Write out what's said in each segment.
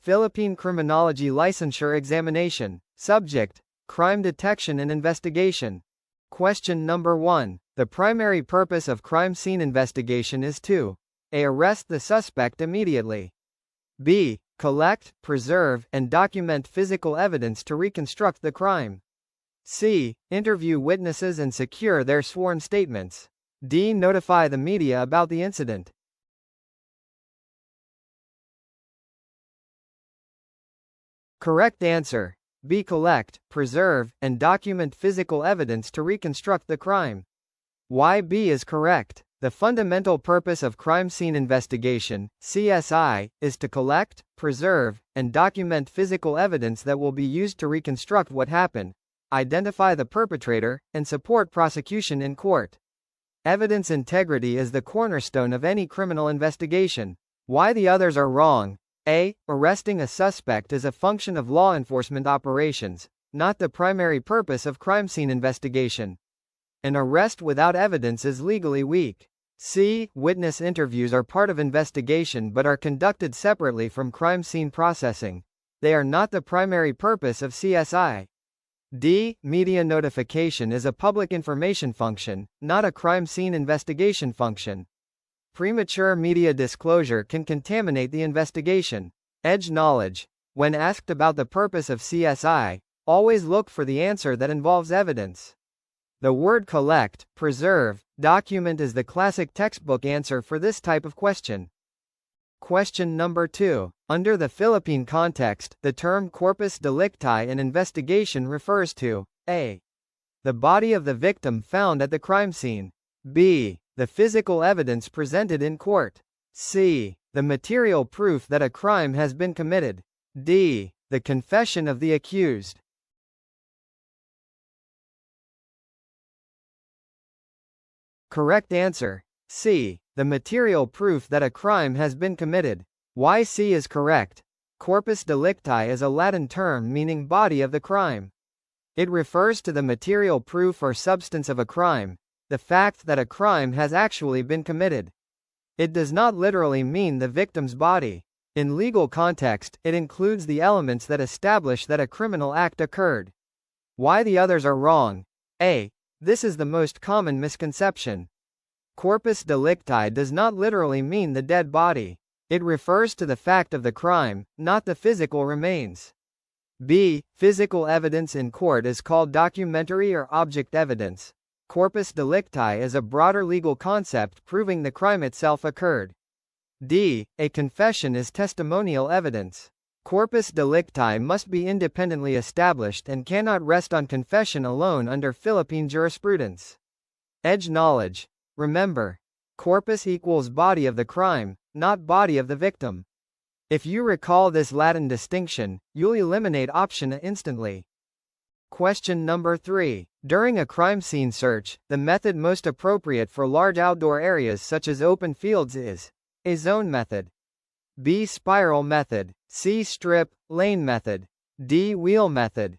Philippine Criminology Licensure Examination. Subject: Crime Detection and Investigation. Question number 1. The primary purpose of crime scene investigation is to A. Arrest the suspect immediately. B. Collect, preserve, and document physical evidence to reconstruct the crime. C. Interview witnesses and secure their sworn statements. D. Notify the media about the incident. Correct answer: B. Collect, preserve, and document physical evidence to reconstruct the crime. Why B is correct? The fundamental purpose of crime scene investigation, CSI, is to collect, preserve, and document physical evidence that will be used to reconstruct what happened, identify the perpetrator, and support prosecution in court. Evidence integrity is the cornerstone of any criminal investigation. Why the others are wrong? A. Arresting a suspect is a function of law enforcement operations, not the primary purpose of crime scene investigation. An arrest without evidence is legally weak. C. Witness interviews are part of investigation but are conducted separately from crime scene processing. They are not the primary purpose of CSI. D. Media notification is a public information function, not a crime scene investigation function. Premature media disclosure can contaminate the investigation. Edge knowledge. When asked about the purpose of CSI, always look for the answer that involves evidence. The word collect, preserve, document is the classic textbook answer for this type of question. Question number 2. Under the Philippine context, the term corpus delicti in investigation refers to A. The body of the victim found at the crime scene. B. The physical evidence presented in court. C. The material proof that a crime has been committed. D. The confession of the accused. Correct answer: C. The material proof that a crime has been committed. Why C is correct? Corpus delicti is a Latin term meaning body of the crime. It refers to the material proof or substance of a crime, the fact that a crime has actually been committed. It does not literally mean the victim's body. In legal context, it includes the elements that establish that a criminal act occurred. Why the others are wrong? A. This is the most common misconception. Corpus delicti does not literally mean the dead body. It refers to the fact of the crime, not the physical remains. B. Physical evidence in court is called documentary or object evidence. Corpus delicti is a broader legal concept proving the crime itself occurred. D. A confession is testimonial evidence. Corpus delicti must be independently established and cannot rest on confession alone under Philippine jurisprudence. Edge knowledge. Remember, corpus equals body of the crime, not body of the victim. If you recall this Latin distinction, you'll eliminate option A instantly. Question number 3. During a crime scene search, the method most appropriate for large outdoor areas such as open fields is A. Zone method. B. Spiral method. C. Strip, lane method. D. Wheel method.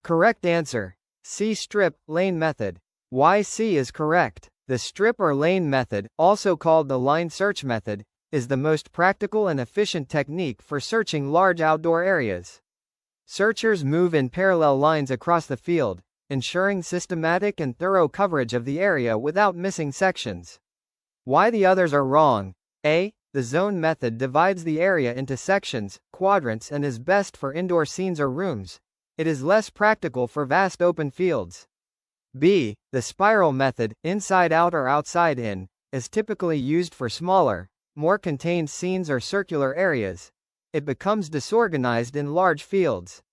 Correct answer: C. Strip, lane method. Why C is correct? The strip or lane method, also called the line search method, is the most practical and efficient technique for searching large outdoor areas. Searchers move in parallel lines across the field, ensuring systematic and thorough coverage of the area without missing sections. Why the others are wrong? A. The zone method divides the area into sections, quadrants, and is best for indoor scenes or rooms. It is less practical for vast open fields. B. The spiral method, inside out or outside in, is typically used for smaller, more contained scenes or circular areas. It becomes disorganized in large fields.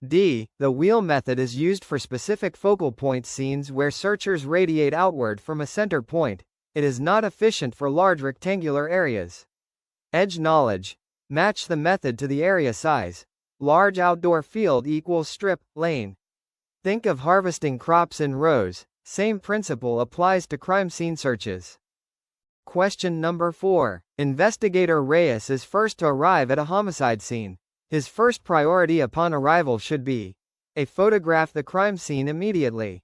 D. The wheel method is used for specific focal point scenes where searchers radiate outward from a center point. It is not efficient for large rectangular areas. Edge knowledge. Match the method to the area size. Large outdoor field equals strip, lane. Think of harvesting crops in rows. Same principle applies to crime scene searches. Question number 4. Investigator Reyes is first to arrive at a homicide scene. His first priority upon arrival should be A. Photograph the crime scene immediately.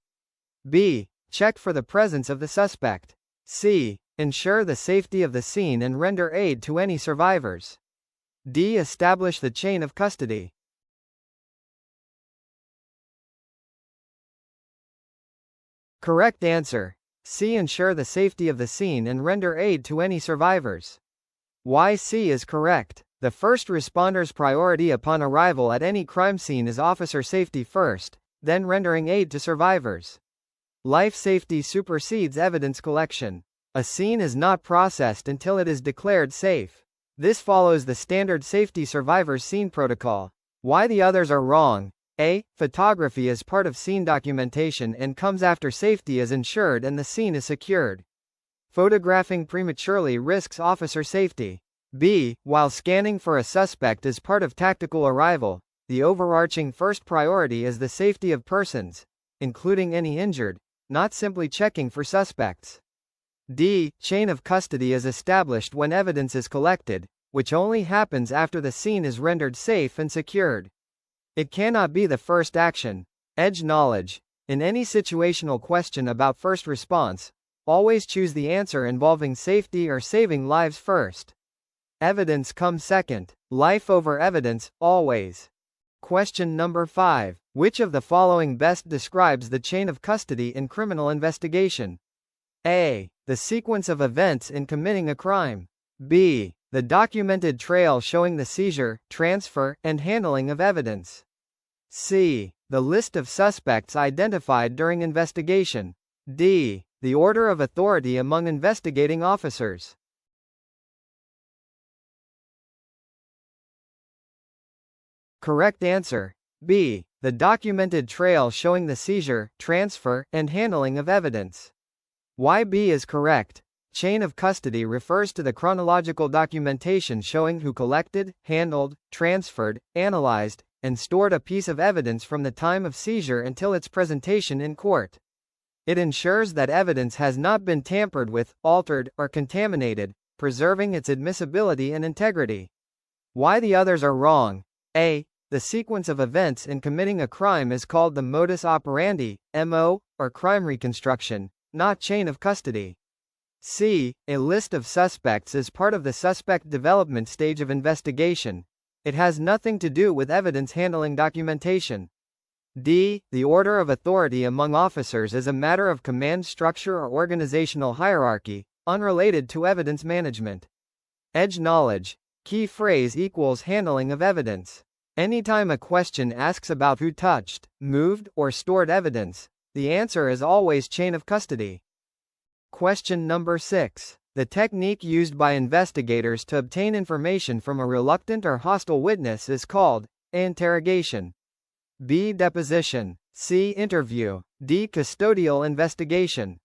B. Check for the presence of the suspect. C. Ensure the safety of the scene and render aid to any survivors. D. Establish the chain of custody. Correct answer. C. Ensure the safety of the scene and render aid to any survivors. Why C is correct. The first responder's priority upon arrival at any crime scene is officer safety first, then rendering aid to survivors. Life safety supersedes evidence collection. A scene is not processed until it is declared safe. This follows the standard safety survivors scene protocol. Why the others are wrong. A. Photography is part of scene documentation and comes after safety is ensured and the scene is secured. Photographing prematurely risks officer safety. B. While scanning for a suspect is part of tactical arrival, the overarching first priority is the safety of persons, including any injured, not simply checking for suspects. D. Chain of custody is established when evidence is collected, which only happens after the scene is rendered safe and secured. It cannot be the first action. Edge knowledge. In any situational question about first response, always choose the answer involving safety or saving lives first. Evidence comes second. Life over evidence, always. Question number 5. Which of the following best describes the chain of custody in criminal investigation? A. The sequence of events in committing a crime. B. The documented trail showing the seizure, transfer, and handling of evidence. C. The list of suspects identified during investigation. D. The order of authority among investigating officers. Correct answer. B. The documented trail showing the seizure, transfer, and handling of evidence. Why B is correct. Chain of custody refers to the chronological documentation showing who collected, handled, transferred, analyzed, and stored a piece of evidence from the time of seizure until its presentation in court. It ensures that evidence has not been tampered with, altered, or contaminated, preserving its admissibility and integrity. Why the others are wrong. A. The sequence of events in committing a crime is called the modus operandi, MO, or crime reconstruction, not chain of custody. C. A list of suspects is part of the suspect development stage of investigation. It has nothing to do with evidence handling documentation. D. The order of authority among officers is a matter of command structure or organizational hierarchy, unrelated to evidence management. Edge knowledge. Key phrase equals handling of evidence. Anytime a question asks about who touched, moved, or stored evidence, the answer is always chain of custody. Question number 6. The technique used by investigators to obtain information from a reluctant or hostile witness is called interrogation. B. Deposition. C. Interview. D. Custodial investigation.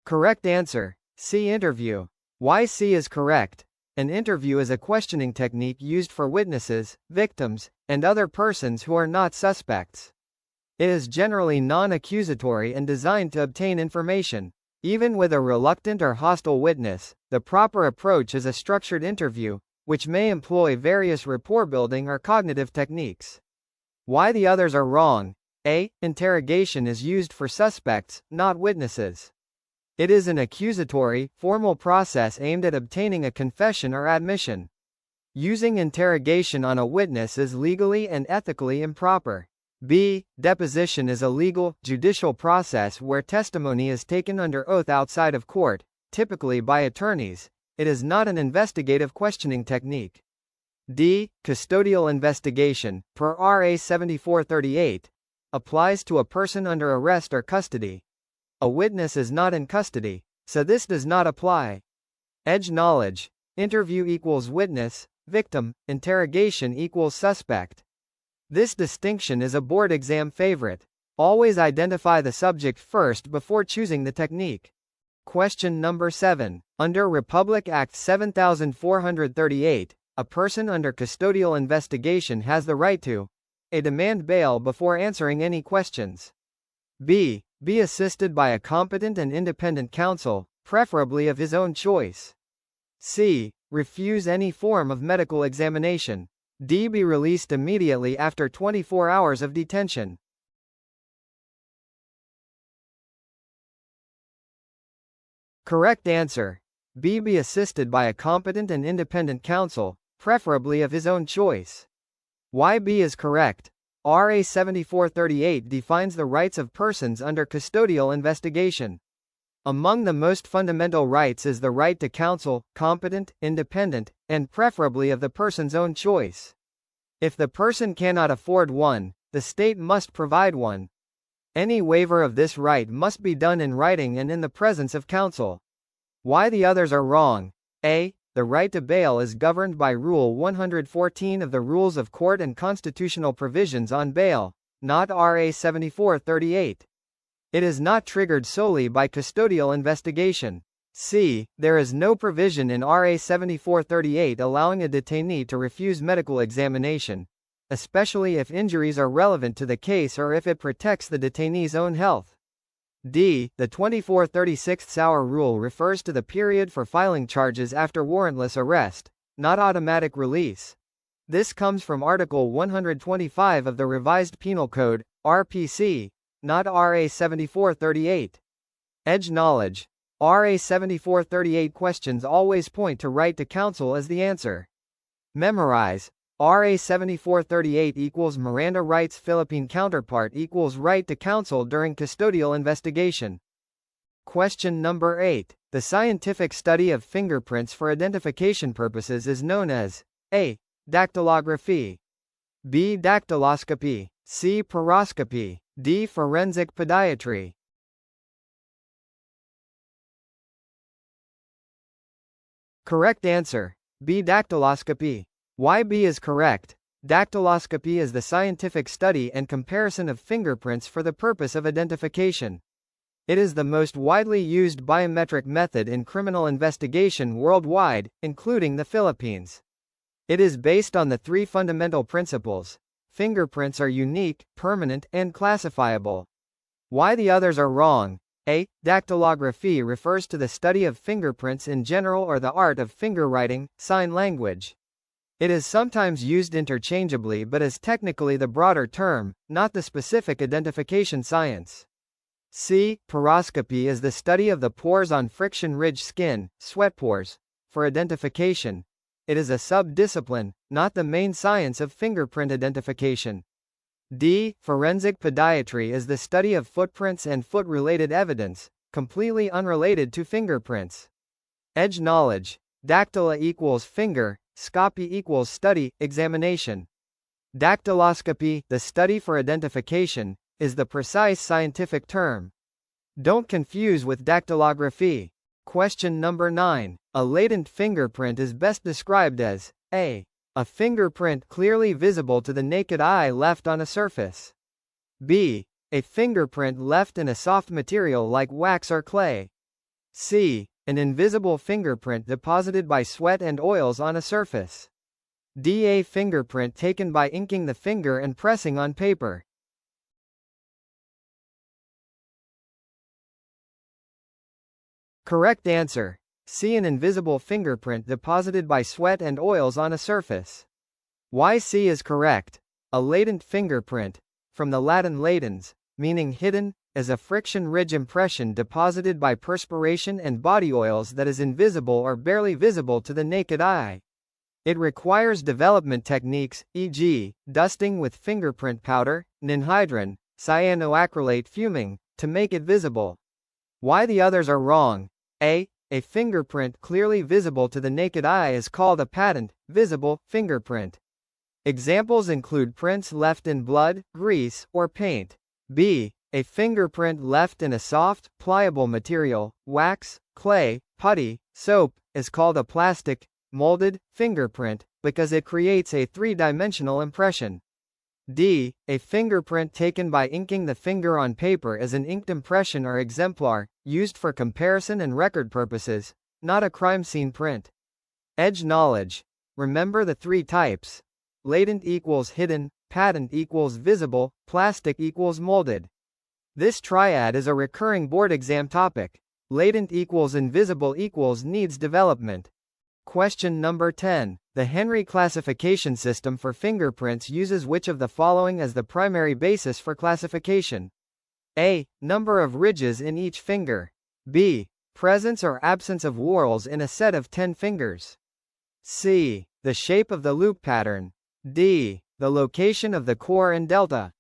Correct answer. C. Interview. Why C is correct. An interview is a questioning technique used for witnesses, victims, and other persons who are not suspects. It is generally non-accusatory and designed to obtain information. Even with a reluctant or hostile witness, the proper approach is a structured interview, which may employ various rapport-building or cognitive techniques. Why the others are wrong. A. Interrogation is used for suspects, not witnesses. It is an accusatory, formal process aimed at obtaining a confession or admission. Using interrogation on a witness is legally and ethically improper. B. Deposition is a legal, judicial process where testimony is taken under oath outside of court, typically by attorneys. It is not an investigative questioning technique. D. Custodial investigation, per RA 7438, applies to a person under arrest or custody. A witness is not in custody, so this does not apply. Edge knowledge. Interview equals witness, victim, interrogation equals suspect. This distinction is a board exam favorite. Always identify the subject first before choosing the technique. Question number 7. Under Republic Act 7438, a person under custodial investigation has the right to A. Demand bail before answering any questions. B. Be assisted by a competent and independent counsel, preferably of his own choice. C. Refuse any form of medical examination. D. Be released immediately after 24 hours of detention. Correct answer. B. Be assisted by a competent and independent counsel, preferably of his own choice. Why B is correct. RA 7438 defines the rights of persons under custodial investigation. Among the most fundamental rights is the right to counsel, competent, independent, and preferably of the person's own choice. If the person cannot afford one, the state must provide one. Any waiver of this right must be done in writing and in the presence of counsel. Why the others are wrong. A. The right to bail is governed by Rule 114 of the Rules of Court and Constitutional Provisions on Bail, not RA 7438. It is not triggered solely by custodial investigation. C. There is no provision in RA 7438 allowing a detainee to refuse medical examination, especially if injuries are relevant to the case or if it protects the detainee's own health. D. The 2436-hour rule refers to the period for filing charges after warrantless arrest, not automatic release. This comes from Article 125 of the Revised Penal Code, RPC, not RA 7438. Edge knowledge. RA 7438 questions always point to right to counsel as the answer. Memorize. RA 7438 equals Miranda rights Philippine counterpart equals right to counsel during custodial investigation. Question number 8. The scientific study of fingerprints for identification purposes is known as A. Dactylography, B. Dactyloscopy, C. Poroscopy, D. Forensic podiatry. Correct answer. B. Dactyloscopy. Why B is correct. Dactyloscopy is the scientific study and comparison of fingerprints for the purpose of identification. It is the most widely used biometric method in criminal investigation worldwide, including the Philippines. It is based on the three fundamental principles. Fingerprints are unique, permanent, and classifiable. Why the others are wrong. A. Dactylography refers to the study of fingerprints in general or the art of fingerwriting, sign language. It is sometimes used interchangeably but is technically the broader term, not the specific identification science. C. Poroscopy is the study of the pores on friction-ridged skin, sweat pores. For identification, it is a sub-discipline, not the main science of fingerprint identification. D. Forensic podiatry is the study of footprints and foot-related evidence, completely unrelated to fingerprints. Edge knowledge. Dactyla equals finger, scopy equals study, examination. Dactyloscopy, the study for identification, is the precise scientific term. Don't confuse with dactylography. Question number 9. A latent fingerprint is best described as A. A fingerprint clearly visible to the naked eye left on a surface. B. A fingerprint left in a soft material like wax or clay. C. An invisible fingerprint deposited by sweat and oils on a surface. D. A fingerprint taken by inking the finger and pressing on paper. Correct answer. C. An invisible fingerprint deposited by sweat and oils on a surface. Why C is correct. A latent fingerprint, from the Latin latens, meaning hidden, is a friction ridge impression deposited by perspiration and body oils that is invisible or barely visible to the naked eye. It requires development techniques, e.g., dusting with fingerprint powder, ninhydrin, cyanoacrylate fuming, to make it visible. Why the others are wrong. A fingerprint clearly visible to the naked eye is called a patent, visible, fingerprint. Examples include prints left in blood, grease, or paint. B. A fingerprint left in a soft, pliable material, wax, clay, putty, soap, is called a plastic, molded, fingerprint, because it creates a three-dimensional impression. D. A fingerprint taken by inking the finger on paper is an inked impression or exemplar, used for comparison and record purposes, not a crime scene print. Edge knowledge. Remember the three types. Latent equals hidden, patent equals visible, plastic equals molded. This triad is a recurring board exam topic. Latent equals invisible equals needs development. Question number 10. The Henry classification system for fingerprints uses which of the following as the primary basis for classification? A. Number of ridges in each finger. B. presence or absence of whorls in a set of 10 fingers. C. The shape of the loop pattern. D. The location of the core and delta.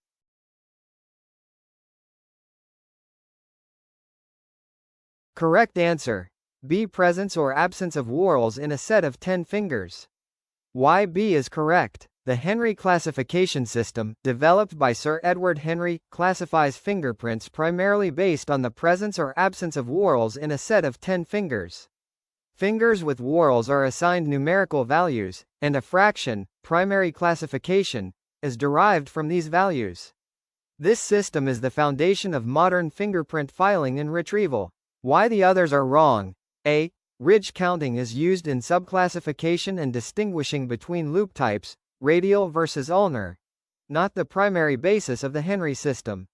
Correct answer. B. Presence or absence of whorls in a set of 10 fingers. Why B is correct. The Henry classification system, developed by Sir Edward Henry, classifies fingerprints primarily based on the presence or absence of whorls in a set of 10 fingers. Fingers with whorls are assigned numerical values, and a fraction, primary classification, is derived from these values. This system is the foundation of modern fingerprint filing and retrieval. Why the others are wrong. A. Ridge counting is used in subclassification and distinguishing between loop types, radial versus ulnar, not the primary basis of the Henry system.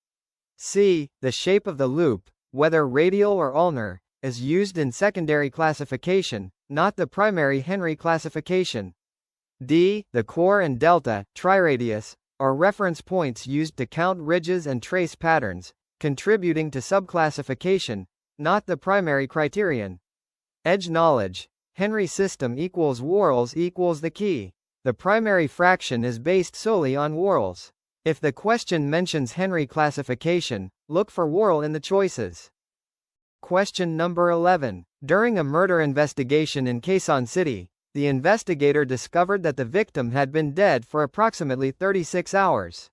C. The shape of the loop, whether radial or ulnar, is used in secondary classification, not the primary Henry classification. D. The core and delta, triradius, are reference points used to count ridges and trace patterns, contributing to subclassification, not the primary criterion. Edge knowledge. Henry system equals whorls equals the key. The primary fraction is based solely on whorls. If the question mentions Henry classification, look for whorl in the choices. Question number 11. During a murder investigation in Quezon City, the investigator discovered that the victim had been dead for approximately 36 hours.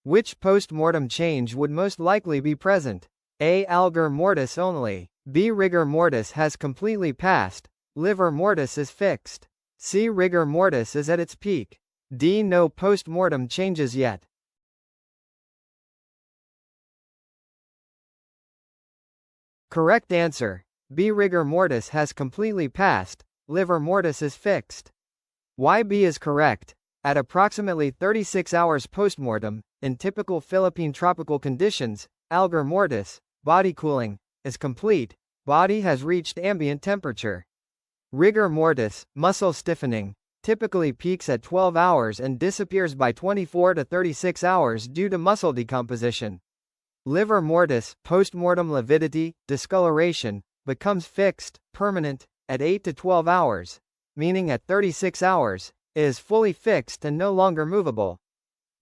Which post-mortem change would most likely be present? A. Algor mortis only. B. Rigor mortis has completely passed. Livor mortis is fixed. C. Rigor mortis is at its peak. D. No post-mortem changes yet. Correct answer. B. Rigor mortis has completely passed. Livor mortis is fixed. Why B is correct. At approximately 36 hours postmortem, in typical Philippine tropical conditions, algor mortis, body cooling, is complete. Body has reached ambient temperature. Rigor mortis, muscle stiffening, typically peaks at 12 hours and disappears by 24 to 36 hours due to muscle decomposition. Livor mortis, postmortem lividity, discoloration, becomes fixed, permanent, at 8 to 12 hours, meaning at 36 hours, it is fully fixed and no longer movable.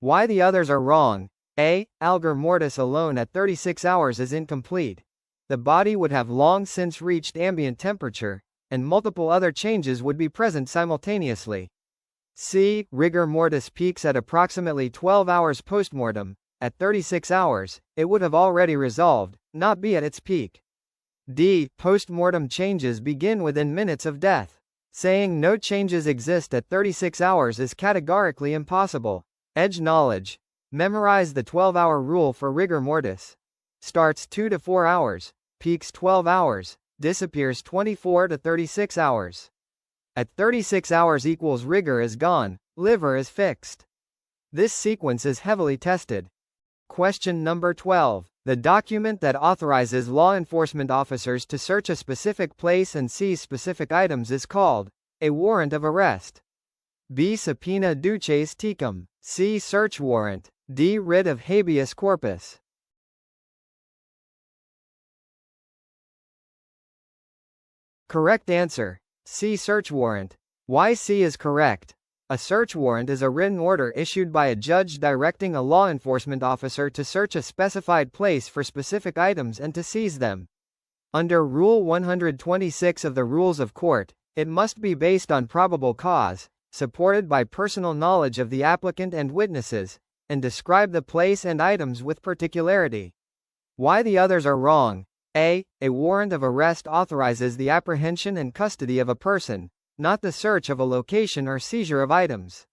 Why the others are wrong. A. Algor mortis alone at 36 hours is incomplete. The body would have long since reached ambient temperature, and multiple other changes would be present simultaneously. C. Rigor mortis peaks at approximately 12 hours postmortem. At 36 hours, it would have already resolved, not be at its peak. D. Postmortem changes begin within minutes of death. Saying no changes exist at 36 hours is categorically impossible. Edge knowledge. Memorize the 12-hour rule for rigor mortis. Starts 2 to 4 hours, peaks 12 hours, disappears 24 to 36 hours. At 36 hours equals rigor is gone, liver is fixed. This sequence is heavily tested. Question number 12. The document that authorizes law enforcement officers to search a specific place and seize specific items is called a warrant of arrest. B. Subpoena duces tecum. C. Search warrant. D. Writ of habeas corpus. Correct answer. C. Search warrant. Why C is correct. A search warrant is a written order issued by a judge directing a law enforcement officer to search a specified place for specific items and to seize them. Under Rule 126 of the Rules of Court, it must be based on probable cause, supported by personal knowledge of the applicant and witnesses, and describe the place and items with particularity. Why the others are wrong. A. A warrant of arrest authorizes the apprehension and custody of a person, not the search of a location or seizure of items.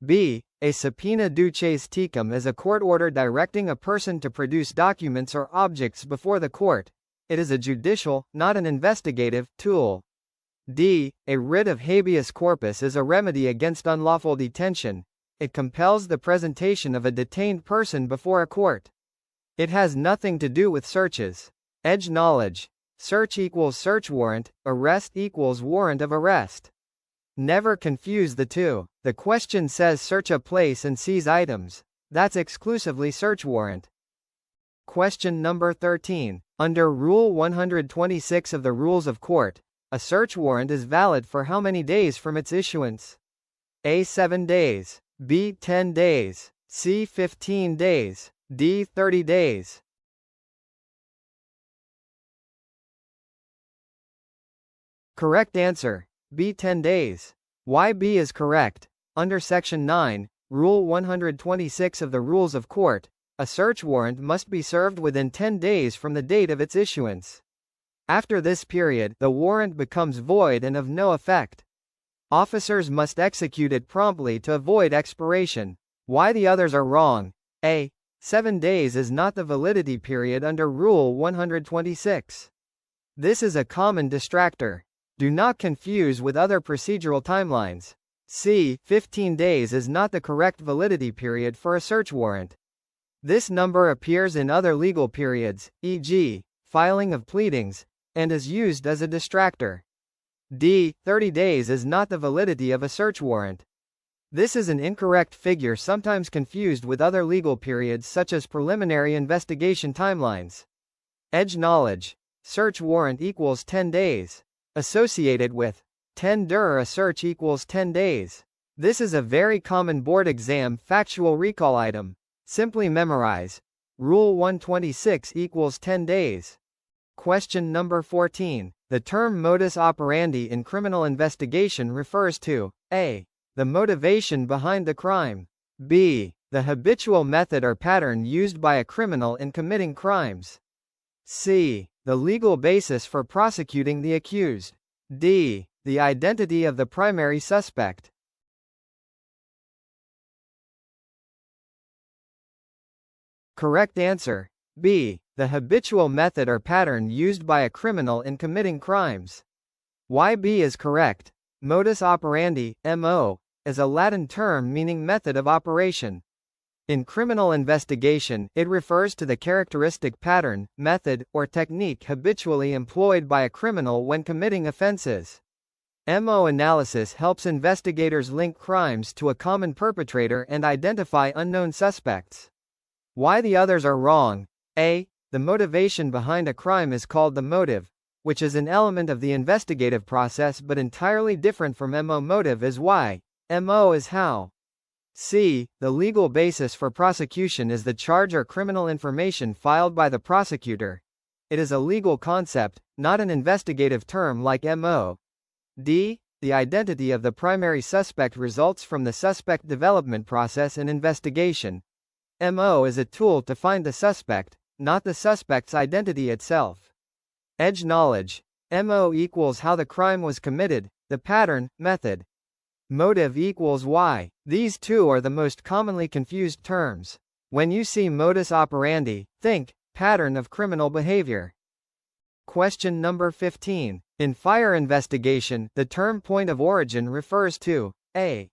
B. A subpoena duces tecum is a court order directing a person to produce documents or objects before the court. It is a judicial, not an investigative, tool. D. A writ of habeas corpus is a remedy against unlawful detention. It compels the presentation of a detained person before a court. It has nothing to do with searches. Edge knowledge. Search equals search warrant, arrest equals warrant of arrest. Never confuse the two. The question says search a place and seize items. That's exclusively search warrant. Question number 13. Under Rule 126 of the Rules of Court, a search warrant is valid for how many days from its issuance? A. 7 days. B. 10 days. C. 15 days. D. 30 days. Correct answer. B. 10 days. Why B is correct? Under Section 9, Rule 126 of the Rules of Court, a search warrant must be served within 10 days from the date of its issuance. After this period, the warrant becomes void and of no effect. Officers must execute it promptly to avoid expiration. Why the others are wrong? A. 7 days is not the validity period under Rule 126. This is a common distractor. Do not confuse with other procedural timelines. C. 15 days is not the correct validity period for a search warrant. This number appears in other legal periods, e.g., filing of pleadings, and is used as a distractor. D. 30 days is not the validity of a search warrant. This is an incorrect figure sometimes confused with other legal periods such as preliminary investigation timelines. Edge knowledge. Search warrant equals 10 days. Associated with 10 dur a search equals 10 days. This is a very common board exam factual recall item. Simply memorize. Rule 126 equals 10 days. Question number 14. The term modus operandi in criminal investigation refers to A. The motivation behind the crime. B. The habitual method or pattern used by a criminal in committing crimes. C. The legal basis for prosecuting the accused. D. The identity of the primary suspect. Correct answer. B. The habitual method or pattern used by a criminal in committing crimes. Why B is correct? Modus operandi, MO, is a Latin term meaning method of operation. In criminal investigation, it refers to the characteristic pattern, method, or technique habitually employed by a criminal when committing offenses. MO analysis helps investigators link crimes to a common perpetrator and identify unknown suspects. Why the others are wrong? A. The motivation behind a crime is called the motive, which is an element of the investigative process but entirely different from MO. Motive is why. MO is how. C. The legal basis for prosecution is the charge or criminal information filed by the prosecutor. It is a legal concept, not an investigative term like MO. D. The identity of the primary suspect results from the suspect development process in investigation. MO is a tool to find the suspect, not the suspect's identity itself. Edge knowledge. MO equals how the crime was committed, the pattern, method. Motive equals why. These two are the most commonly confused terms. When you see modus operandi, think pattern of criminal behavior. Question number 15. In fire investigation, the term point of origin refers to A.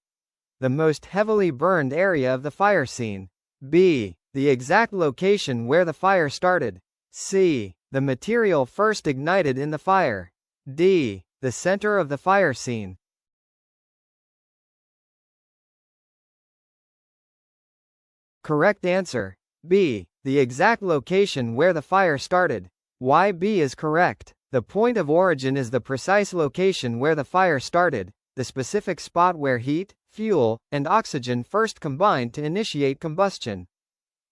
The most heavily burned area of the fire scene. B. The exact location where the fire started. C. The material first ignited in the fire. D. The center of the fire scene. Correct answer. B. The exact location where the fire started. Why B is correct? The point of origin is the precise location where the fire started, the specific spot where heat, fuel, and oxygen first combined to initiate combustion.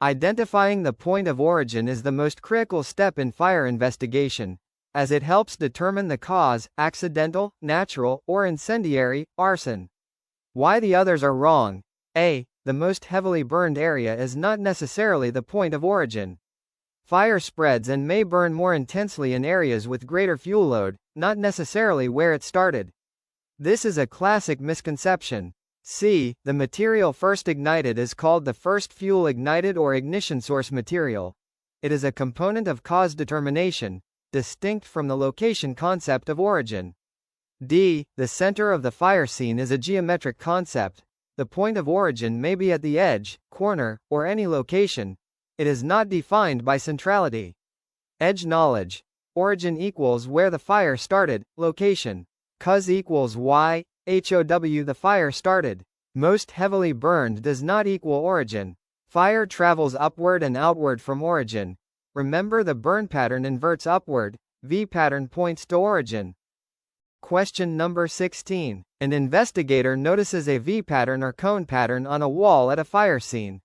Identifying the point of origin is the most critical step in fire investigation, as it helps determine the cause, accidental, natural, or incendiary, arson. Why the others are wrong? A. The most heavily burned area is not necessarily the point of origin. Fire spreads and may burn more intensely in areas with greater fuel load, not necessarily where it started. This is a classic misconception. C. The material first ignited is called the first fuel ignited or ignition source material. It is a component of cause determination, distinct from the location concept of origin. D. The center of the fire scene is a geometric concept. The point of origin may be at the edge, corner, or any location. It is not defined by centrality. Edge knowledge. Origin equals where the fire started, location. Cause equals why, HOW the fire started. Most heavily burned does not equal origin. Fire travels upward and outward from origin. Remember, the burn pattern inverts upward, V pattern points to origin. Question number 16. An investigator notices a V pattern or cone pattern on a wall at a fire scene.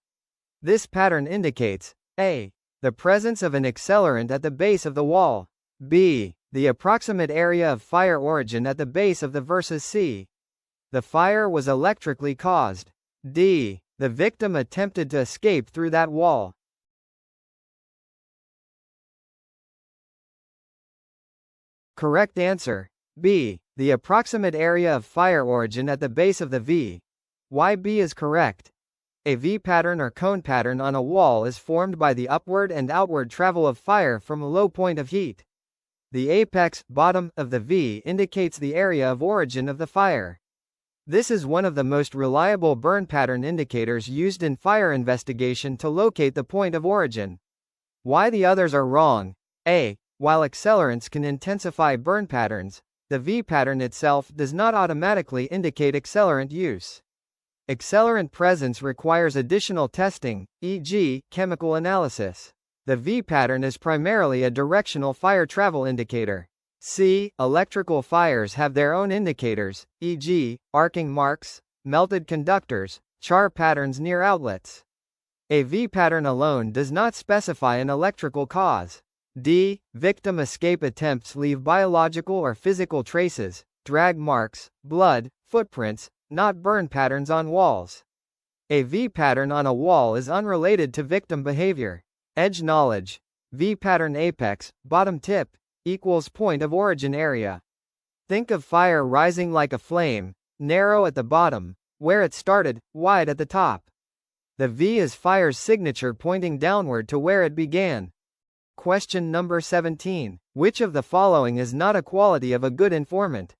This pattern indicates A. The presence of an accelerant at the base of the wall. B. The approximate area of fire origin at the base of the versus C. The fire was electrically caused. D. The victim attempted to escape through that wall. Correct answer. B. The approximate area of fire origin at the base of the V. Why B is correct? A V pattern or cone pattern on a wall is formed by the upward and outward travel of fire from a low point of heat. The apex, bottom, of the V indicates the area of origin of the fire. This is one of the most reliable burn pattern indicators used in fire investigation to locate the point of origin. Why the others are wrong? A. While accelerants can intensify burn patterns, the V pattern itself does not automatically indicate accelerant use. Accelerant presence requires additional testing, e.g., chemical analysis. The V pattern is primarily a directional fire travel indicator. C. Electrical fires have their own indicators, e.g., arcing marks, melted conductors, char patterns near outlets. A V pattern alone does not specify an electrical cause. D. Victim escape attempts leave biological or physical traces, drag marks, blood, footprints, not burn patterns on walls. A V pattern on a wall is unrelated to victim behavior. Edge knowledge. V pattern apex, bottom tip, equals point of origin area. Think of fire rising like a flame, narrow at the bottom, where it started, wide at the top. The V is fire's signature pointing downward to where it began. Question number 17. Which of the following is not a quality of a good informant?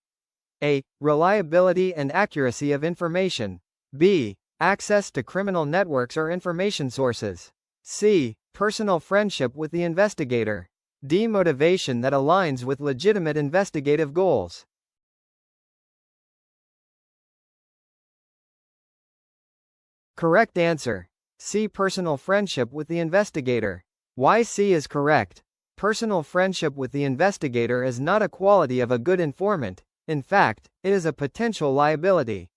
A. Reliability and accuracy of information. B. Access to criminal networks or information sources. C. Personal friendship with the investigator. D. Motivation that aligns with legitimate investigative goals. Correct answer. C. Personal friendship with the investigator. Why C is correct? Personal friendship with the investigator is not a quality of a good informant. In fact, it is a potential liability.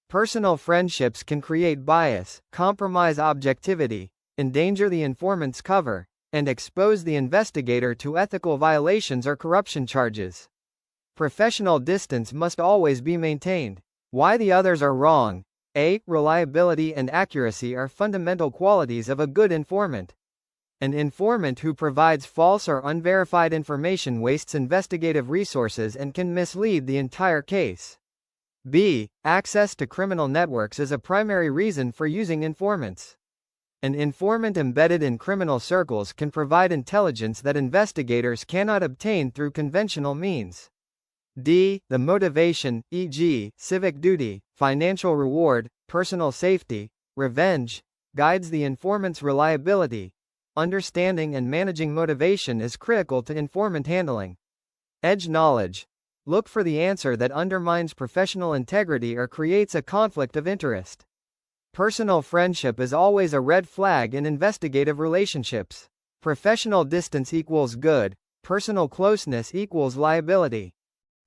Personal friendships can create bias, compromise objectivity, endanger the informant's cover, and expose the investigator to ethical violations or corruption charges. Professional distance must always be maintained. Why the others are wrong? A. Reliability and accuracy are fundamental qualities of a good informant. An informant who provides false or unverified information wastes investigative resources and can mislead the entire case. B. Access to criminal networks is a primary reason for using informants. An informant embedded in criminal circles can provide intelligence that investigators cannot obtain through conventional means. D. The motivation, e.g., civic duty, financial reward, personal safety, revenge, guides the informant's reliability. Understanding and managing motivation is critical to informant handling. Edge knowledge. Look for the answer that undermines professional integrity or creates a conflict of interest. Personal friendship is always a red flag in investigative relationships. Professional distance equals good, personal closeness equals liability.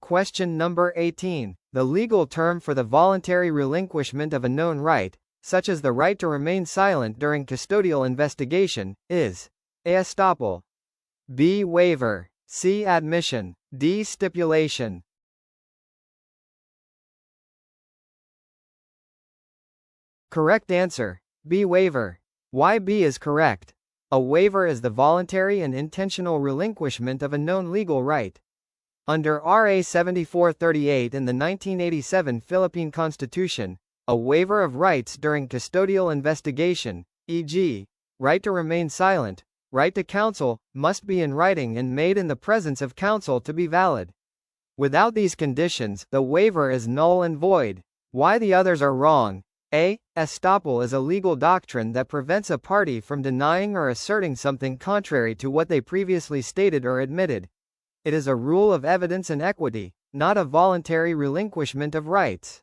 Question number 18. The legal term for the voluntary relinquishment of a known right, such as the right to remain silent during custodial investigation, is A. Estoppel. B. Waiver. C. Admission. D. Stipulation. Correct answer. B. Waiver. Why B is correct? A waiver is the voluntary and intentional relinquishment of a known legal right. Under RA 7438 in the 1987 Philippine Constitution, a waiver of rights during custodial investigation, e.g., right to remain silent, right to counsel, must be in writing and made in the presence of counsel to be valid. Without these conditions, the waiver is null and void. Why the others are wrong? A. Estoppel is a legal doctrine that prevents a party from denying or asserting something contrary to what they previously stated or admitted. It is a rule of evidence and equity, not a voluntary relinquishment of rights.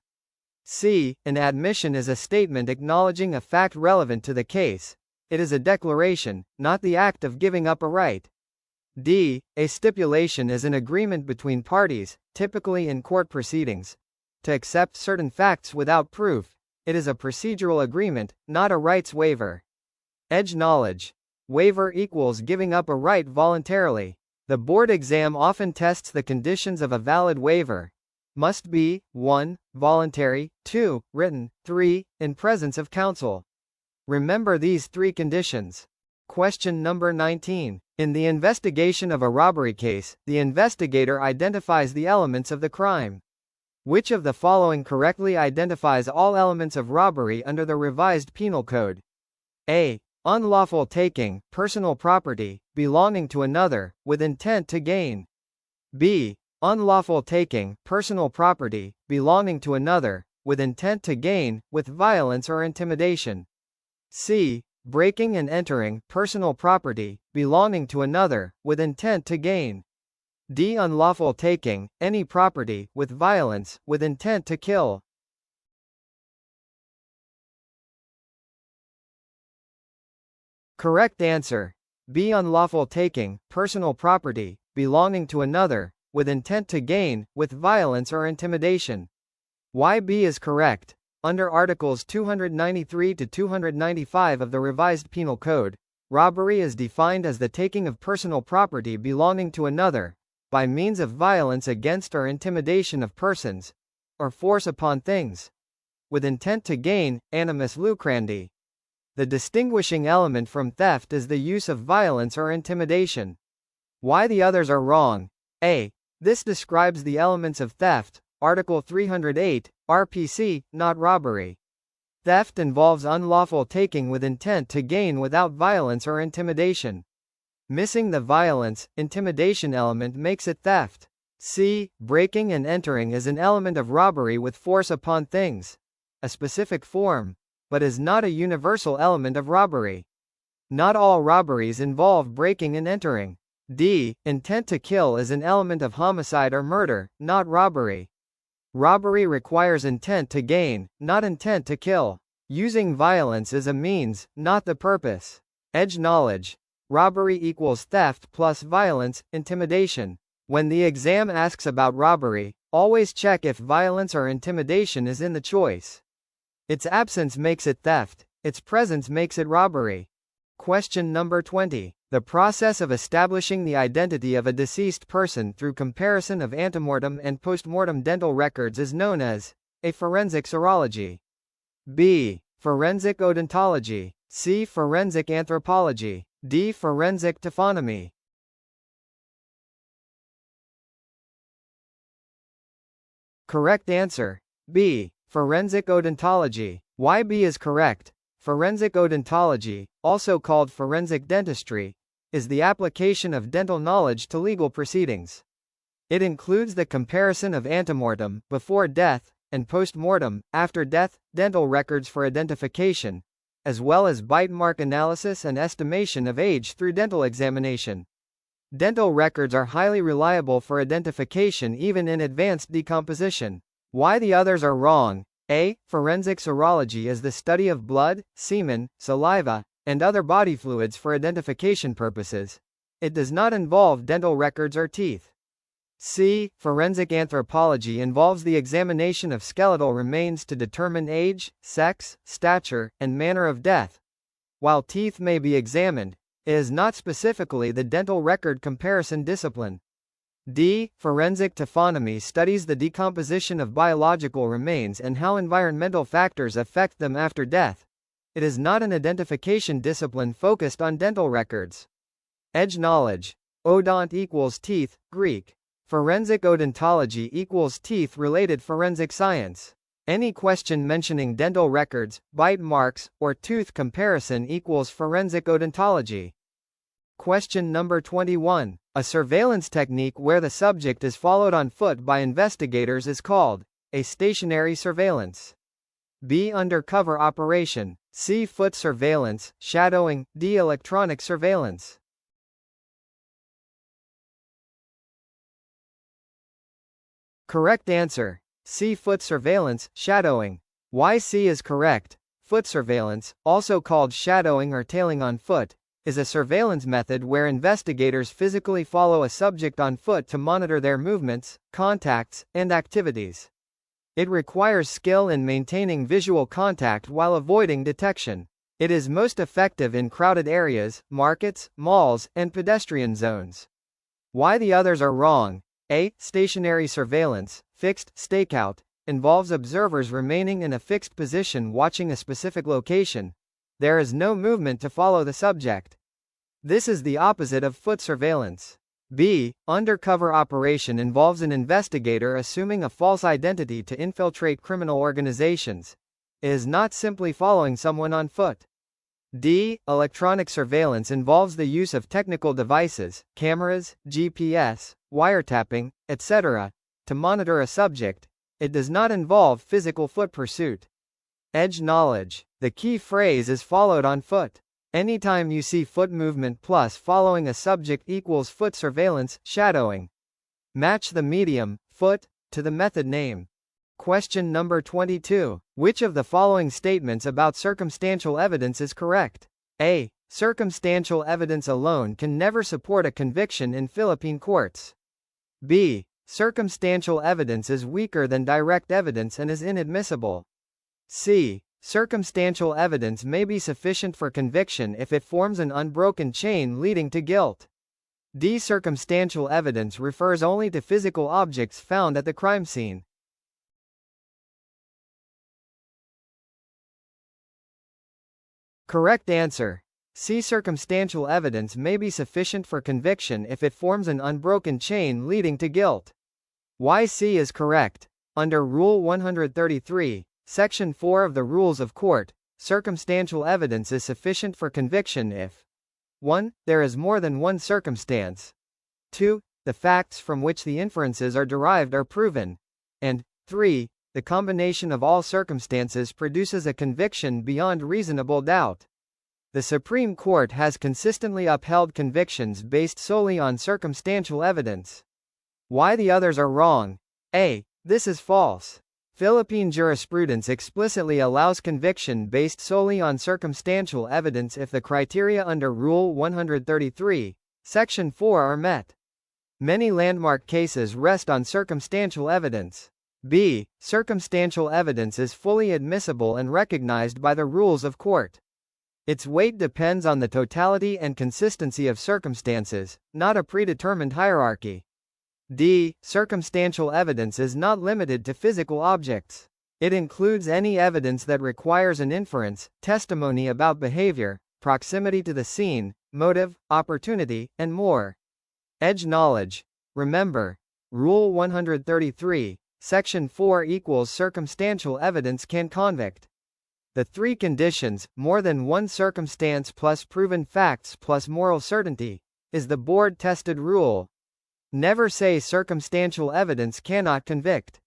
C. An admission is a statement acknowledging a fact relevant to the case, It is a declaration, not the act of giving up a right. D. A stipulation is an agreement between parties, typically in court proceedings, to accept certain facts without proof. It is a procedural agreement, not a rights waiver. Edge knowledge. Waiver equals giving up a right voluntarily. The board exam often tests the conditions of a valid waiver. Must be 1. Voluntary, 2. Written, 3. In presence of counsel. Remember these three conditions. Question number 19. In the investigation of a robbery case, the investigator identifies the elements of the crime. Which of the following correctly identifies all elements of robbery under the revised penal code? A. Unlawful taking, personal property, belonging to another, with intent to gain. B. Unlawful taking, personal property, belonging to another, with intent to gain, with violence or intimidation. C. Breaking and entering, personal property, belonging to another, with intent to gain. D. Unlawful taking, any property, with violence, with intent to kill. Correct answer. B. Unlawful taking, personal property, belonging to another, with intent to gain, with violence or intimidation. Why B is correct. Under Articles 293 to 295 of the Revised Penal Code, robbery is defined as the taking of personal property belonging to another, by means of violence against or intimidation of persons, or force upon things, with intent to gain, animus lucrandi. The distinguishing element from theft is the use of violence or intimidation. Why the others are wrong. A. This describes the elements of theft, Article 308, RPC, not robbery. Theft involves unlawful taking with intent to gain without violence or intimidation. Missing the violence, intimidation element makes it theft. C. Breaking and entering is an element of robbery with force upon things, a specific form, but is not a universal element of robbery. Not all robberies involve breaking and entering. D. Intent to kill is an element of homicide or murder, not robbery. Robbery requires intent to gain, not intent to kill. Using violence is a means, not the purpose. Edge knowledge. Robbery equals theft plus violence, intimidation. When the exam asks about robbery, always check if violence or intimidation is in the choice. Its absence makes it theft, its presence makes it robbery. Question number 20. The process of establishing the identity of a deceased person through comparison of antemortem and postmortem dental records is known as A. Forensic serology. B. Forensic odontology. C. Forensic anthropology. D. Forensic taphonomy. Correct answer. B. Forensic odontology. Why B is correct. Forensic odontology, also called forensic dentistry, is the application of dental knowledge to legal proceedings. It includes the comparison of antemortem, before death, and postmortem, after death, dental records for identification, as well as bite mark analysis and estimation of age through dental examination. Dental records are highly reliable for identification even in advanced decomposition. Why the others are wrong. A. Forensic serology is the study of blood, semen, saliva, and other body fluids for identification purposes. It does not involve dental records or teeth. C. Forensic anthropology involves the examination of skeletal remains to determine age, sex, stature, and manner of death. While teeth may be examined, it is not specifically the dental record comparison discipline. D. Forensic taphonomy studies the decomposition of biological remains and how environmental factors affect them after death. It is not an identification discipline focused on dental records. Edge knowledge. Odont equals teeth, Greek. Forensic odontology equals teeth-related forensic science. Any question mentioning dental records, bite marks, or tooth comparison equals forensic odontology. Question number 21. A surveillance technique where the subject is followed on foot by investigators is called A. Stationary surveillance. B. Undercover operation. C. Foot surveillance, shadowing. D. Electronic surveillance. Correct answer. C. Foot surveillance, shadowing. Why C is correct. Foot surveillance, also called shadowing or tailing on foot, is a surveillance method where investigators physically follow a subject on foot to monitor their movements, contacts, and activities. It requires skill in maintaining visual contact while avoiding detection. It is most effective in crowded areas, markets, malls, and pedestrian zones. Why the others are wrong. A. Stationary surveillance, fixed stakeout, involves observers remaining in a fixed position watching a specific location. There is no movement to follow the subject. This is the opposite of foot surveillance. B. Undercover operation involves an investigator assuming a false identity to infiltrate criminal organizations. It is not simply following someone on foot. D. Electronic surveillance involves the use of technical devices, cameras, GPS, wiretapping, etc., to monitor a subject. It does not involve physical foot pursuit. Edge knowledge. The key phrase is followed on foot. Anytime you see foot movement plus following a subject equals foot surveillance, shadowing. Match the medium, foot, to the method name. Question number 22. Which of the following statements about circumstantial evidence is correct? A. Circumstantial evidence alone can never support a conviction in Philippine courts. B. Circumstantial evidence is weaker than direct evidence and is inadmissible. C. Circumstantial evidence may be sufficient for conviction if it forms an unbroken chain leading to guilt. D. Circumstantial evidence refers only to physical objects found at the crime scene. Correct answer. C. Circumstantial evidence may be sufficient for conviction if it forms an unbroken chain leading to guilt. Why C is correct. Under Rule 133, Section 4 of the Rules of Court, circumstantial evidence is sufficient for conviction if 1. There is more than one circumstance. 2. The facts from which the inferences are derived are proven. And 3. The combination of all circumstances produces a conviction beyond reasonable doubt. The Supreme Court has consistently upheld convictions based solely on circumstantial evidence. Why the others are wrong. A. This is false. Philippine jurisprudence explicitly allows conviction based solely on circumstantial evidence if the criteria under Rule 133, Section 4 are met. Many landmark cases rest on circumstantial evidence. B. Circumstantial evidence is fully admissible and recognized by the rules of court. Its weight depends on the totality and consistency of circumstances, not a predetermined hierarchy. D. Circumstantial evidence is not limited to physical objects. It includes any evidence that requires an inference, testimony about behavior, proximity to the scene, motive, opportunity, and more. Edge knowledge. Remember, Rule 133, Section 4 equals circumstantial evidence can convict. The three conditions, more than one circumstance plus proven facts plus moral certainty, is the board-tested rule. Never say circumstantial evidence cannot convict.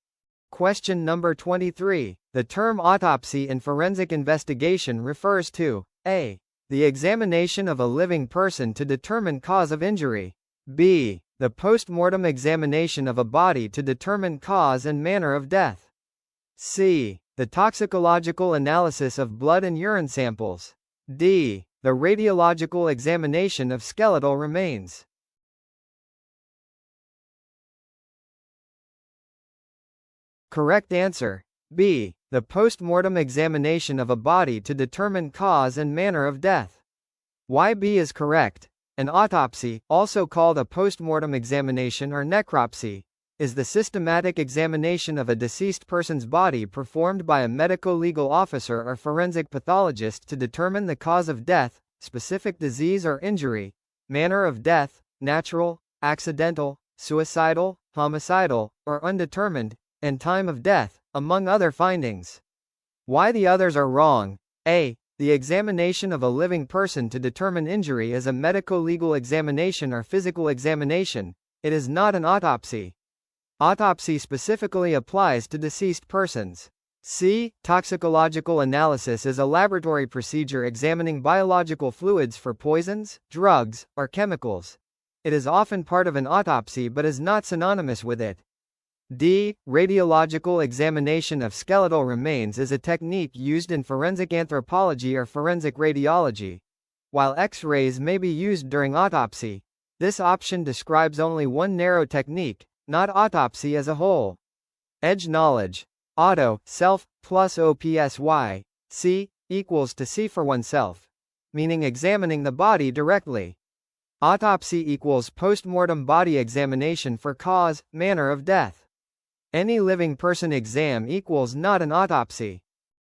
Question number 23. The term autopsy in forensic investigation refers to A. The examination of a living person to determine cause of injury. B. The post-mortem examination of a body to determine cause and manner of death. C. The toxicological analysis of blood and urine samples. D. The radiological examination of skeletal remains. Correct answer. B. The post-mortem examination of a body to determine cause and manner of death. Why B is correct. An autopsy, also called a post-mortem examination or necropsy, is the systematic examination of a deceased person's body performed by a medico-legal officer or forensic pathologist to determine the cause of death, specific disease or injury, manner of death, natural, accidental, suicidal, homicidal, or undetermined, and time of death, among other findings. Why the others are wrong. A. The examination of a living person to determine injury is a medico-legal examination or physical examination. It is not an autopsy. Autopsy specifically applies to deceased persons. C. Toxicological analysis is a laboratory procedure examining biological fluids for poisons, drugs, or chemicals. It is often part of an autopsy but is not synonymous with it. D. Radiological examination of skeletal remains is a technique used in forensic anthropology or forensic radiology. While X-rays may be used during autopsy, this option describes only one narrow technique, not autopsy as a whole. Edge knowledge. Auto, self, plus OPSY, C, equals to see for oneself, meaning examining the body directly. Autopsy equals post-mortem body examination for cause, manner of death. Any living person exam equals not an autopsy.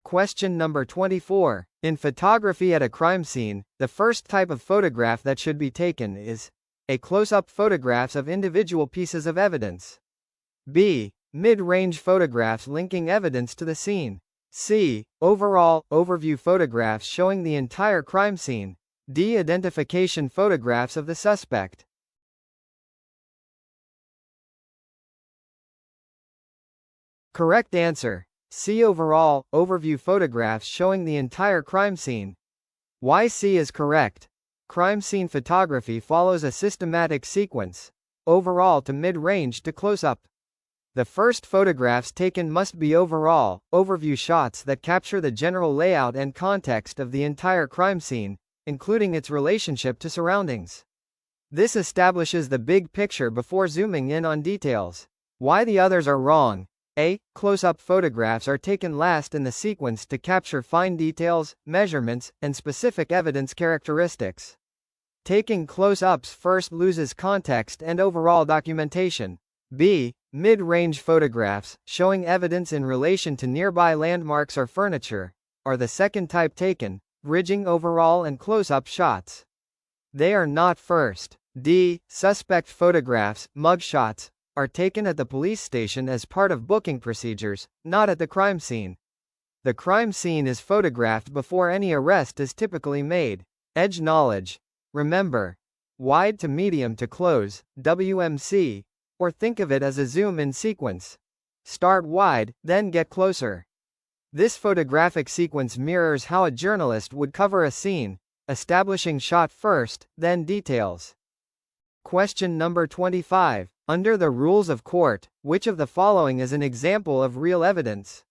Question number 24. In photography at a crime scene, the first type of photograph that should be taken is A. Close-up photographs of individual pieces of evidence. B. Mid-range photographs linking evidence to the scene. C. Overall, overview photographs showing the entire crime scene. D. Identification photographs of the suspect. Correct answer. C. Overall, overview photographs showing the entire crime scene. Why C is correct? Crime scene photography follows a systematic sequence, overall to mid-range to close-up. The first photographs taken must be overall, overview shots that capture the general layout and context of the entire crime scene, including its relationship to surroundings. This establishes the big picture before zooming in on details. Why the others are wrong? A. Close-up photographs are taken last in the sequence to capture fine details, measurements, and specific evidence characteristics. Taking close-ups first loses context and overall documentation. B. Mid-range photographs, showing evidence in relation to nearby landmarks or furniture, are the second type taken, bridging overall and close-up shots. They are not first. D. Suspect photographs, mugshots, are taken at the police station as part of booking procedures, not at the crime scene. The crime scene is photographed before any arrest is typically made. Edge knowledge. Remember, wide to medium to close, WMC, or think of it as a zoom-in sequence. Start wide, then get closer. This photographic sequence mirrors how a journalist would cover a scene, establishing shot first, then details. Question number 25. Under the rules of court, which of the following is an example of real evidence?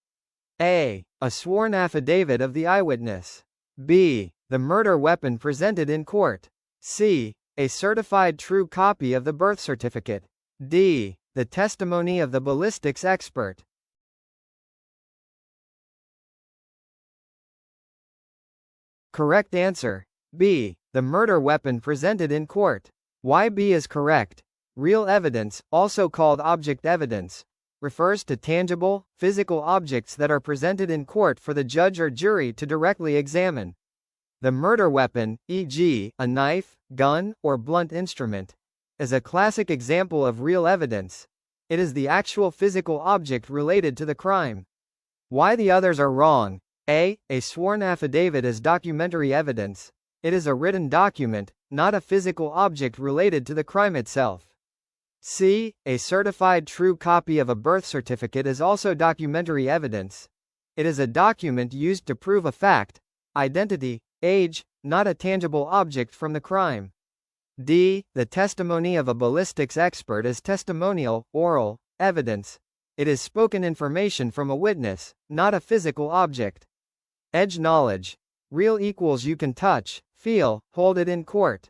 A. A sworn affidavit of the eyewitness. B. The murder weapon presented in court. C. A certified true copy of the birth certificate. D. The testimony of the ballistics expert. Correct answer. B. The murder weapon presented in court. Why B is correct? Real evidence, also called object evidence, refers to tangible, physical objects that are presented in court for the judge or jury to directly examine. The murder weapon, e.g., a knife, gun, or blunt instrument, is a classic example of real evidence. It is the actual physical object related to the crime. Why the others are wrong? A. A sworn affidavit is documentary evidence. It is a written document, not a physical object related to the crime itself. C. A certified true copy of a birth certificate is also documentary evidence. It is a document used to prove a fact, identity, age, not a tangible object from the crime. D. The testimony of a ballistics expert is testimonial, oral, evidence. It is spoken information from a witness, not a physical object. Edge knowledge. Real equals you can touch, feel, hold it in court.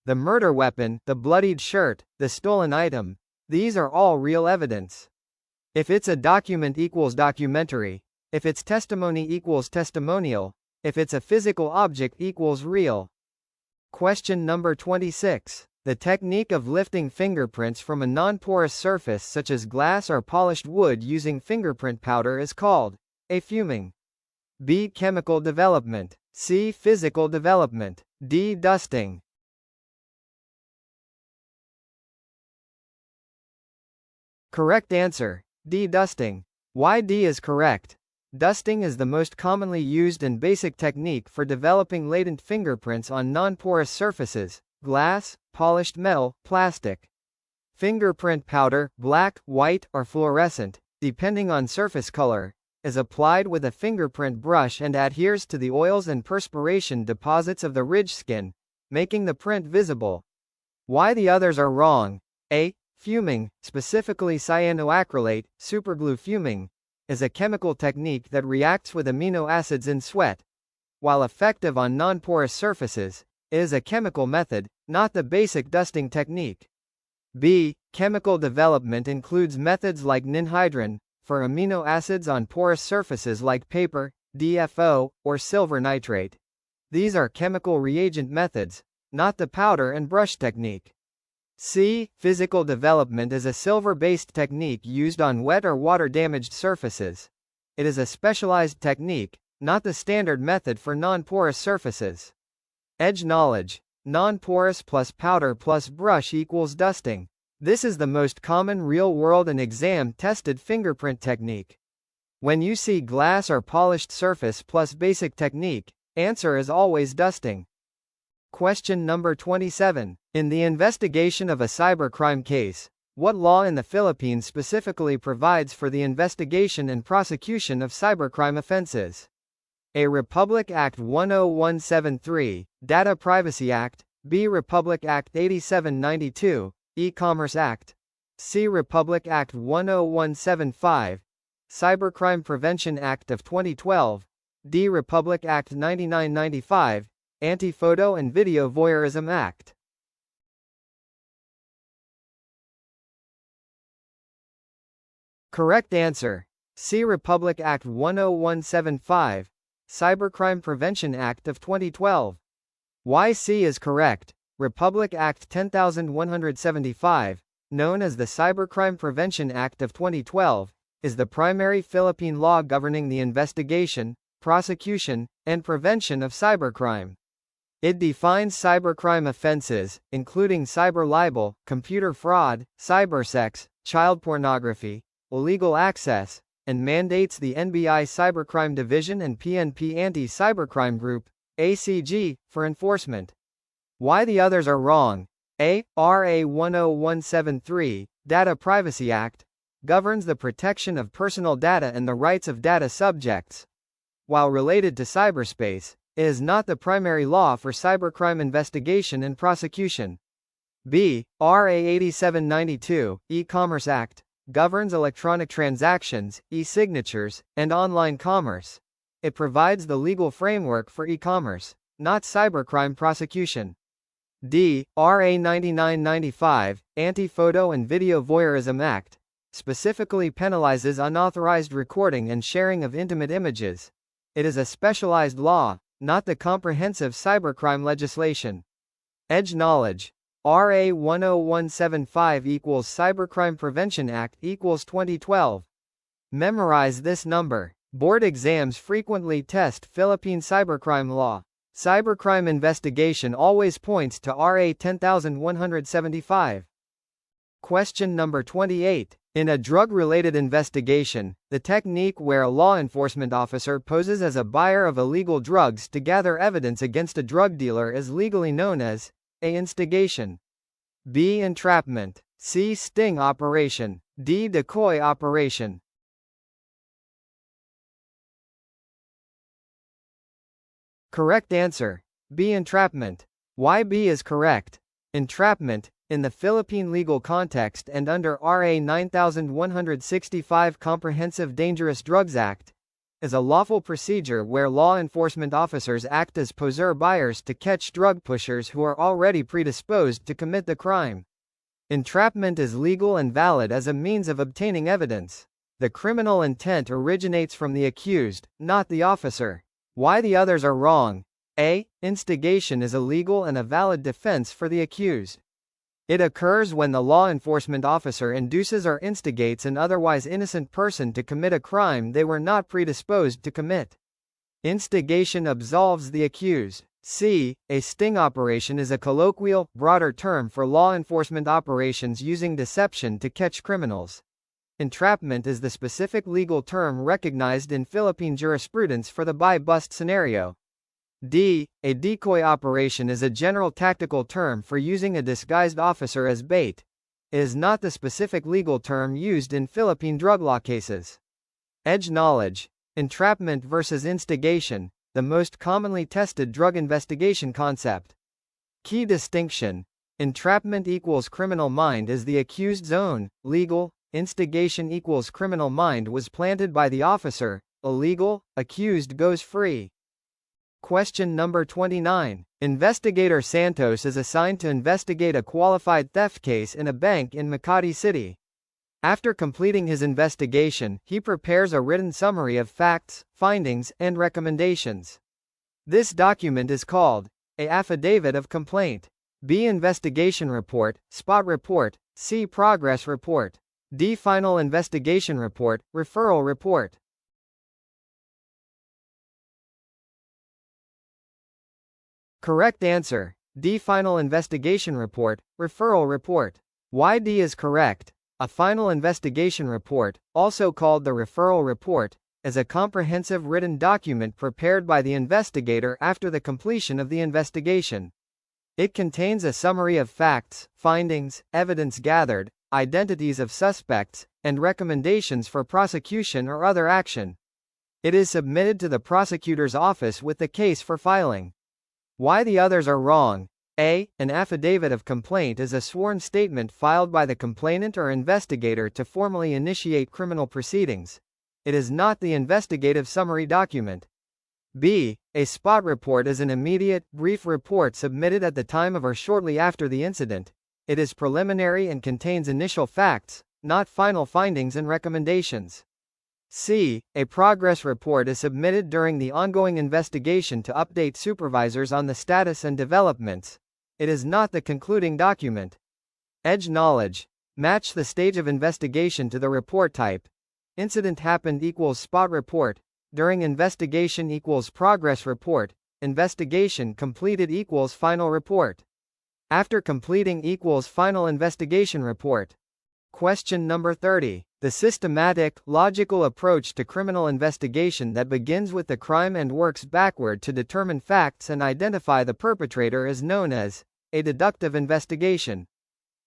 The murder weapon, the bloodied shirt, the stolen item, these are all real evidence. If it's a document equals documentary, if it's testimony equals testimonial, if it's a physical object equals real. Question number 26. The technique of lifting fingerprints from a non-porous surface such as glass or polished wood using fingerprint powder is called A. Fuming. B. Chemical development. C. Physical development. D. Dusting. Correct answer. D. Dusting. Why D is correct? Dusting is the most commonly used and basic technique for developing latent fingerprints on non-porous surfaces, glass, polished metal, plastic. Fingerprint powder, black, white, or fluorescent, depending on surface color, is applied with a fingerprint brush and adheres to the oils and perspiration deposits of the ridge skin, making the print visible. Why the others are wrong? A. Fuming, specifically cyanoacrylate, superglue fuming, is a chemical technique that reacts with amino acids in sweat. While effective on non-porous surfaces, it is a chemical method, not the basic dusting technique. B. Chemical development includes methods like ninhydrin, for amino acids on porous surfaces like paper, DFO, or silver nitrate. These are chemical reagent methods, not the powder and brush technique. C. Physical development is a silver-based technique used on wet or water-damaged surfaces. It is a specialized technique, not the standard method for non-porous surfaces. Edge knowledge. Non-porous plus powder plus brush equals dusting. This is the most common real-world and exam-tested fingerprint technique. When you see glass or polished surface plus basic technique, answer is always dusting. Question number 27. In the investigation of a cybercrime case, what law in the Philippines specifically provides for the investigation and prosecution of cybercrime offenses? A. Republic Act 10173, Data Privacy Act. B. Republic Act 8792, E-Commerce Act. C. Republic Act 10175, Cybercrime Prevention Act of 2012. D. Republic Act 9995, Anti-Photo and Video Voyeurism Act. Correct answer. C. Republic Act 10175, Cybercrime Prevention Act of 2012. Why C is correct? Republic Act 10175, known as the Cybercrime Prevention Act of 2012, is the primary Philippine law governing the investigation, prosecution, and prevention of cybercrime. It defines cybercrime offenses, including cyber libel, computer fraud, cybersex, child pornography, illegal access, and mandates the NBI Cybercrime Division and PNP Anti-Cybercrime Group, ACG, for enforcement. Why the others are wrong? A. RA 10173, Data Privacy Act, governs the protection of personal data and the rights of data subjects. While related to cyberspace, it is not the primary law for cybercrime investigation and prosecution. B. RA 8792, E-Commerce Act, governs electronic transactions, e-signatures, and online commerce. It provides the legal framework for e-commerce, not cybercrime prosecution. D. RA 9995, Anti-Photo and Video Voyeurism Act, specifically penalizes unauthorized recording and sharing of intimate images. It is a specialized law, not the comprehensive cybercrime legislation. Edge knowledge. RA 10175 equals Cybercrime Prevention Act equals 2012. Memorize this number. Board exams frequently test Philippine cybercrime law. Cybercrime investigation always points to RA 10175. Question number 28. In a drug-related investigation, the technique where a law enforcement officer poses as a buyer of illegal drugs to gather evidence against a drug dealer is legally known as A. Instigation. B. Entrapment. C. Sting operation. D. Decoy operation. Correct answer. B. Entrapment. Why B is correct? Entrapment, in the Philippine legal context and under RA 9165 Comprehensive Dangerous Drugs Act, is a lawful procedure where law enforcement officers act as poseur buyers to catch drug pushers who are already predisposed to commit the crime. Entrapment is legal and valid as a means of obtaining evidence. The criminal intent originates from the accused, not the officer. Why the others are wrong? A. Instigation is a legal and a valid defense for the accused. It occurs when the law enforcement officer induces or instigates an otherwise innocent person to commit a crime they were not predisposed to commit. Instigation absolves the accused. C. A sting operation is a colloquial, broader term for law enforcement operations using deception to catch criminals. Entrapment is the specific legal term recognized in Philippine jurisprudence for the buy-bust scenario. D. A decoy operation is a general tactical term for using a disguised officer as bait. It is not the specific legal term used in Philippine drug law cases. Edge knowledge. Entrapment versus instigation, the most commonly tested drug investigation concept. Key distinction. Entrapment equals criminal mind is the accused zone. Legal. Instigation equals criminal mind was planted by the officer. Illegal. Accused goes free. Question number 29. Investigator Santos is assigned to investigate a qualified theft case in a bank in Makati City. After completing his investigation, he prepares a written summary of facts, findings, and recommendations. This document is called A Affidavit of Complaint. B. Investigation Report, Spot Report, C. Progress Report. D. Final Investigation Report, Referral Report. Correct answer. D. Final Investigation Report, Referral Report. Why D is correct? A final investigation report, also called the referral report, is a comprehensive written document prepared by the investigator after the completion of the investigation. It contains a summary of facts, findings, evidence gathered, identities of suspects, and recommendations for prosecution or other action. It is submitted to the prosecutor's office with the case for filing. Why the others are wrong? A. An affidavit of complaint is a sworn statement filed by the complainant or investigator to formally initiate criminal proceedings. It is not the investigative summary document. B. A spot report is an immediate, brief report submitted at the time of or shortly after the incident. It is preliminary and contains initial facts, not final findings and recommendations. C. A progress report is submitted during the ongoing investigation to update supervisors on the status and developments. It is not the concluding document. Edge knowledge. Match the stage of investigation to the report type. Incident happened equals spot report. During investigation equals progress report. Investigation completed equals final report. After completing equals final investigation report. Question number 30. The systematic, logical approach to criminal investigation that begins with the crime and works backward to determine facts and identify the perpetrator is known as a deductive investigation.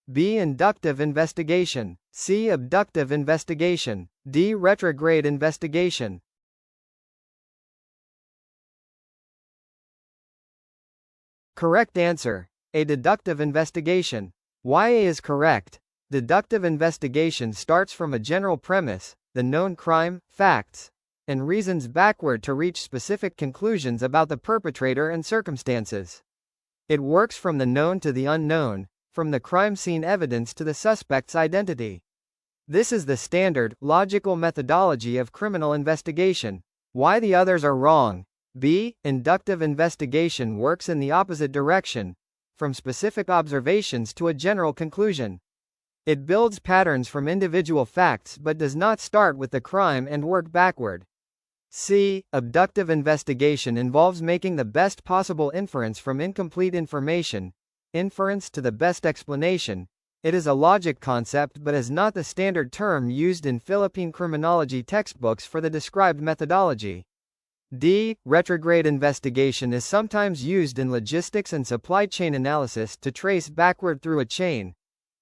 B. Inductive investigation. C. Abductive investigation. D. Retrograde investigation. Correct answer. A deductive investigation. Why A is correct? Deductive investigation starts from a general premise, the known crime, facts, and reasons backward to reach specific conclusions about the perpetrator and circumstances. It works from the known to the unknown, from the crime scene evidence to the suspect's identity. This is the standard, logical methodology of criminal investigation. Why the others are wrong? B. Inductive investigation works in the opposite direction, from specific observations to a general conclusion. It builds patterns from individual facts but does not start with the crime and work backward. C. Abductive investigation involves making the best possible inference from incomplete information, inference to the best explanation. It is a logic concept but is not the standard term used in Philippine criminology textbooks for the described methodology. D. Retrograde investigation is sometimes used in logistics and supply chain analysis to trace backward through a chain.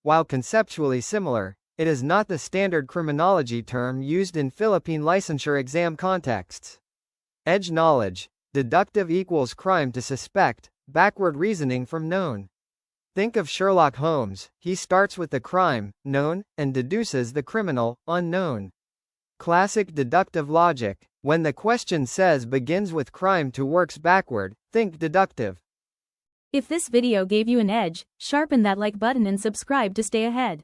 While conceptually similar, it is not the standard criminology term used in Philippine licensure exam contexts. Edge knowledge. Deductive equals crime to suspect, backward reasoning from known. Think of Sherlock Holmes. He starts with the crime, known, and deduces the criminal, unknown. Classic deductive logic. When the question says begins with crime to works backward, think deductive. If this video gave you an edge, sharpen that like button and subscribe to stay ahead.